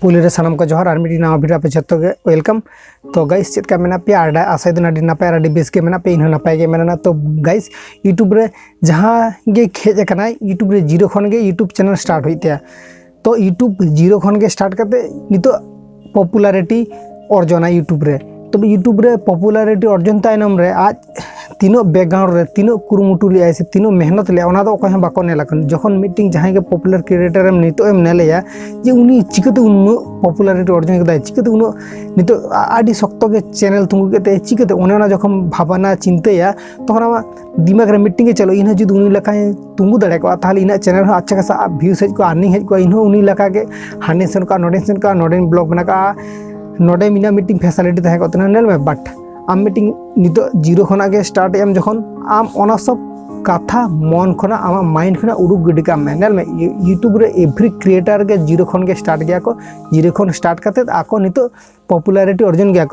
Police सामान को जोहार आर्मी नवा भिडियो पे जतो गे वेलकम। तो गाइस चेक का मेना पे आडा आशा दिन नपाय आडी बेस के मेना पे इन नपाय के मेना। तो गाइस यूट्यूब रे जहां गे खेज कना यूट्यूब रे जीरो खन गे यूट्यूब चैनल स्टार्ट होइते। तो यूट्यूब जीरो खन गे स्टार्ट करते नितो पॉपुलैरिटी अर्जना यूट्यूब रे। तो यूट्यूब रे पॉपुलैरिटी अर्जन तायनम रे आज तीनों बैकग्राउंड रे तीनों कुरुमुटु लिया से तीनों मेहनत लिया ओना दो कोई बाको नेलाकन जखन मीटिंग जहां के पॉपुलर क्रिएटर एम नितो एम नेलेया जे उनी चिकते उन पॉपुलैरिटी अर्जन कदा चिकते उन नितो आडी शक्त के चैनल तुंगु केते चिकते ओना जखन भावना चिंताया तखन आमा दिमाग रे मीटिंग के चलो इन जुद उनी लका तुंगु दड़े को ताहले इन चैनल हो अच्छा खासा व्यूज हेज को अर्निंग हेज को इन उनी लका के हाने सेन का नोडे ब्लॉग बना का नोडे मिना मीटिंग फैसिलिटी तहे को नेल में बट आम मीटिंग नितो जीरो खना के स्टार्ट एम जखन आम ओना सब कथा मन खना आम माइंड खना उडुक गिडी का नेल में यूट्यूब रे एवरी क्रिएटर के जीरो खन के स्टार्ट गया को जीरो खन स्टार्ट करते आको नितो पॉपुलैरिटी अर्जन गया।